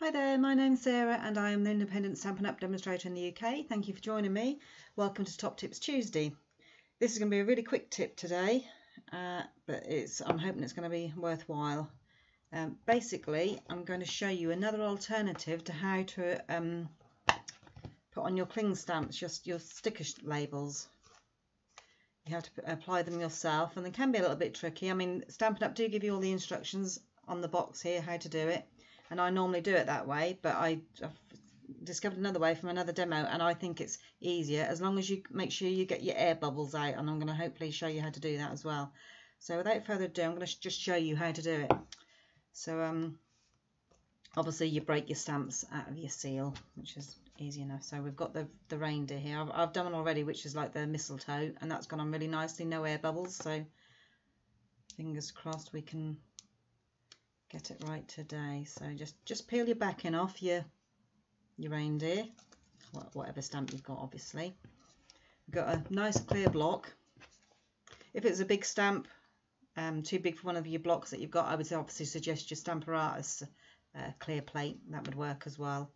Hi there, my name's Sarah and I am an independent Stampin' Up demonstrator in the UK. Thank you for joining me. Welcome to Top Tips Tuesday. This is going to be a really quick tip today, but I'm hoping it's going to be worthwhile. Basically, I'm going to show you another alternative to how to put on your cling stamps, your sticker labels. You have to apply them yourself and they can be a little bit tricky. I mean, Stampin' Up do give you all the instructions on the box here how to do it. And I normally do it that way, but I've discovered another way from another demo, and I think it's easier as long as you make sure you get your air bubbles out, and I'm going to hopefully show you how to do that as well. So without further ado, I'm going to just show you how to do it. So obviously you break your stamps out of your seal, which is easy enough. So we've got the reindeer here. I've done one already, which is like the mistletoe, and that's gone on really nicely, no air bubbles, so fingers crossed we can get it right today. So just peel your backing off your reindeer, whatever stamp you've got. Obviously you've got a nice clear block. If it's a big stamp, too big for one of your blocks that you've got, I would obviously suggest your Stampin' Rewards clear plate. That would work as well.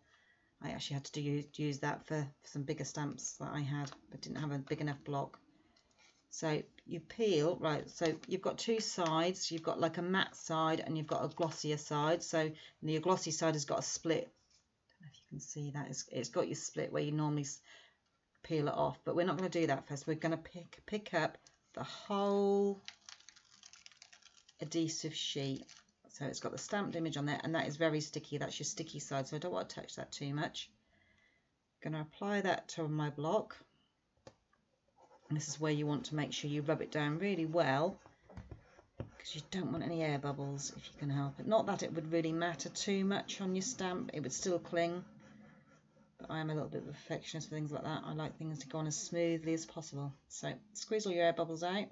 I actually had to use that for some bigger stamps that I had, but didn't have a big enough block. So you peel, right, so you've got two sides. You've got like a matte side and you've got a glossier side. So your glossy side has got a split. I don't know if you can see that. It's got your split where you normally peel it off, but we're not going to do that first. We're going to pick up the whole adhesive sheet. So it's got the stamped image on there, and that is very sticky. That's your sticky side, so I don't want to touch that too much. I'm going to apply that to my block. And this is where you want to make sure you rub it down really well, because you don't want any air bubbles if you can help it. Not that it would really matter too much on your stamp, it would still cling, but I am a little bit of a perfectionist for things like that. I like things to go on as smoothly as possible. So squeeze all your air bubbles out,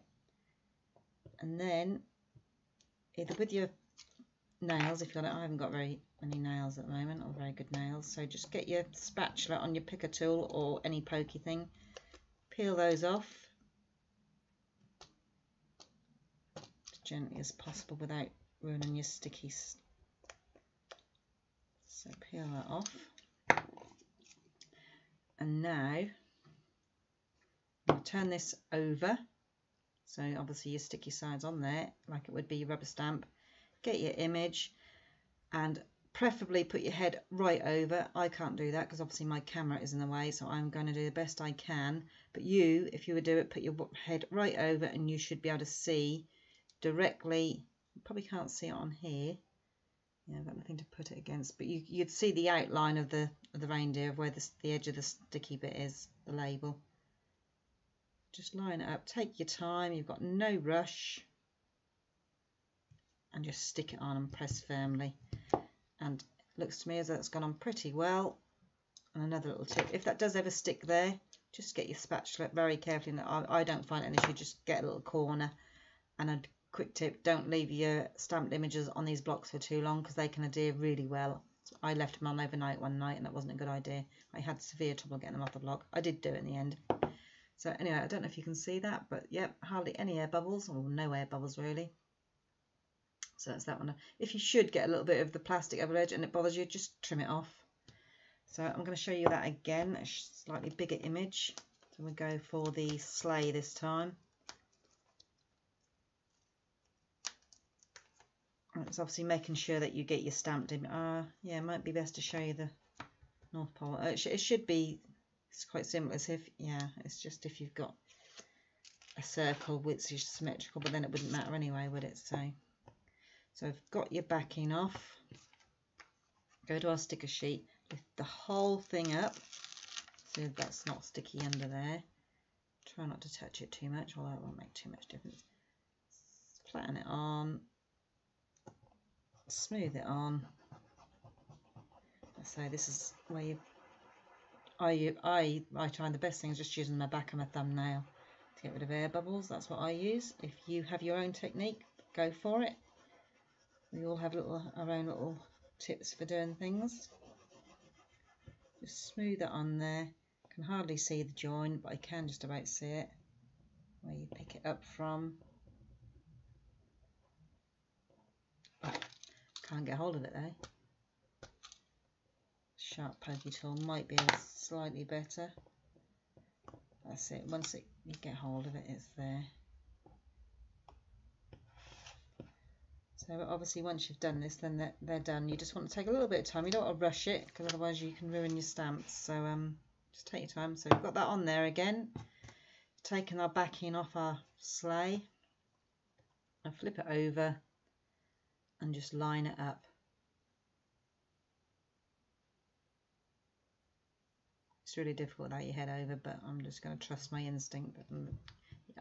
and then either with your nails, if you've got it, I haven't got very many nails at the moment, or very good nails, so just get your spatula on your picker tool or any pokey thing. Peel those off as gently as possible without ruining your stickies. So peel that off. And now I'm going to turn this over. So obviously your sticky side's on there, like it would be your rubber stamp. Get your image and preferably put your head right over. I can't do that because obviously my camera is in the way, so I'm going to do the best I can. But you, if you would do it, put your head right over and you should be able to see directly. You probably can't see it on here. Yeah, I've got nothing to put it against, but you'd see the outline of the reindeer, of where the edge of the sticky bit is, the label. Just line it up, take your time, you've got no rush, and just stick it on and press firmly. And it looks to me as though it's gone on pretty well. And another little tip, if that does ever stick there, just get your spatula very carefully. I don't find it an issue, just get a little corner. And a quick tip, don't leave your stamped images on these blocks for too long, because they can adhere really well. So I left them on overnight one night and that wasn't a good idea. I had severe trouble getting them off the block. I did do it in the end. So anyway, I don't know if you can see that, but yep, hardly any air bubbles, or no air bubbles really. So that's that one. If you should get a little bit of the plastic over edge and it bothers you, just trim it off. So I'm going to show you that again, a slightly bigger image. So we go for the sleigh this time. It's obviously making sure that you get your stamped image. Yeah, it might be best to show you the North Pole. It should be, it's quite simple, as if, yeah, it's just if you've got a circle which is symmetrical, but then it wouldn't matter anyway, would it? So I've got your backing off. Go to our sticker sheet, lift the whole thing up so that's not sticky under there. Try not to touch it too much, although it won't make too much difference. Flatten it on, smooth it on. So this is where I find the best thing is just using my back and my thumbnail to get rid of air bubbles. That's what I use. If you have your own technique, go for it. We all have our own little tips for doing things. Just smooth it on there. Can hardly see the join, but I can just about see it where you pick it up from. But can't get hold of it though. sharp pokey tool might be slightly better. That's it. Once you get hold of it, it's there. So obviously once you've done this, then they're done. You just want to take a little bit of time. You don't want to rush it, because otherwise you can ruin your stamps. So just take your time. So we've got that on there again. Taken our backing off our sleigh. And flip it over and just line it up. It's really difficult without your head over, but I'm just going to trust my instinct.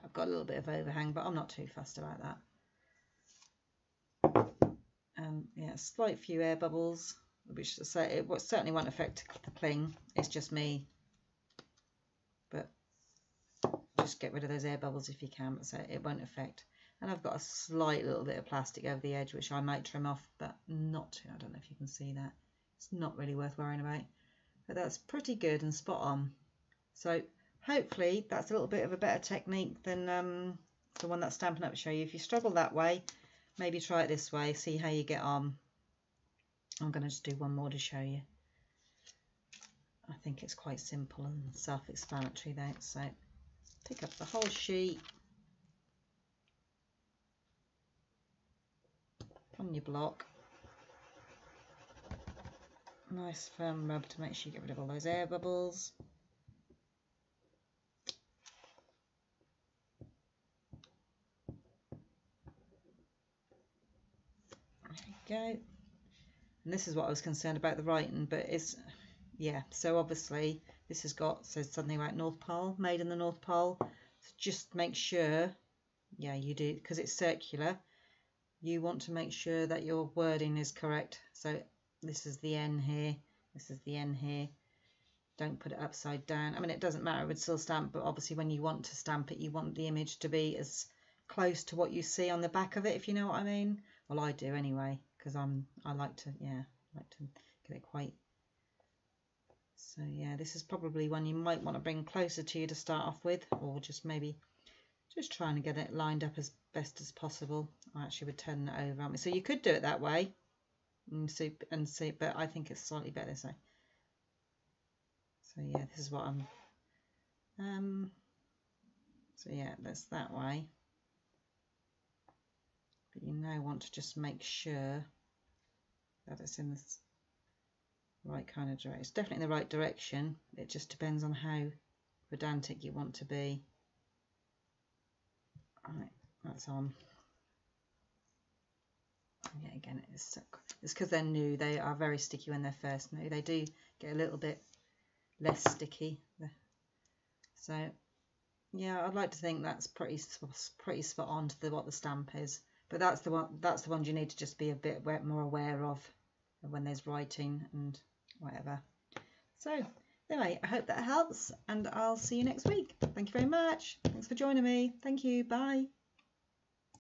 I've got a little bit of overhang, but I'm not too fussed about that. Yeah, slight few air bubbles, which it certainly won't affect the cling. It's just me, but just get rid of those air bubbles if you can. So it won't affect. And I've got a slight little bit of plastic over the edge, which I might trim off, but not too. I don't know if you can see that. It's not really worth worrying about. But that's pretty good and spot on. So hopefully that's a little bit of a better technique than the one that Stampin' Up show you. If you struggle that way, maybe try it this way, see how you get on. I'm going to just do one more to show you. I think it's quite simple and self-explanatory though. So pick up the whole sheet from your block. Nice firm rub to make sure you get rid of all those air bubbles. There you go. And this is what I was concerned about the writing, but it's, yeah, so obviously this has says something about North Pole, made in the North Pole. So just make sure, yeah, you do, because it's circular, you want to make sure that your wording is correct. So this is the N here, this is the N here. Don't put it upside down. I mean, it doesn't matter, it would still stamp, but obviously when you want to stamp it, you want the image to be as close to what you see on the back of it, if you know what I mean. Well, I do anyway, because I like to get it quite. So yeah, this is probably one you might want to bring closer to you to start off with, or just maybe just trying to get it lined up as best as possible. I actually would turn it over on me, so you could do it that way and see, but I think it's slightly better this way. So yeah, this is what I'm. So yeah, that's that way. But you now want to just make sure that it's in the right kind of direction. It's definitely in the right direction. It just depends on how pedantic you want to be. Right, that's on. Yeah, again, it's because they're new. They are very sticky when they're first new. They do get a little bit less sticky. So yeah, I'd like to think that's pretty spot on to what the stamp is. But that's the ones you need to just be a bit more aware of when there's writing and whatever. So anyway, I hope that helps, and I'll see you next week. Thank you very much. Thanks for joining me. Thank you. Bye.